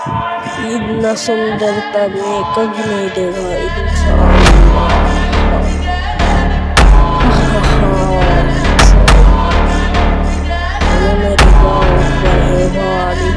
इतना सुंदरता मैं कभी नहीं देखा इंसान। ये मेरे गाँव पर है वाली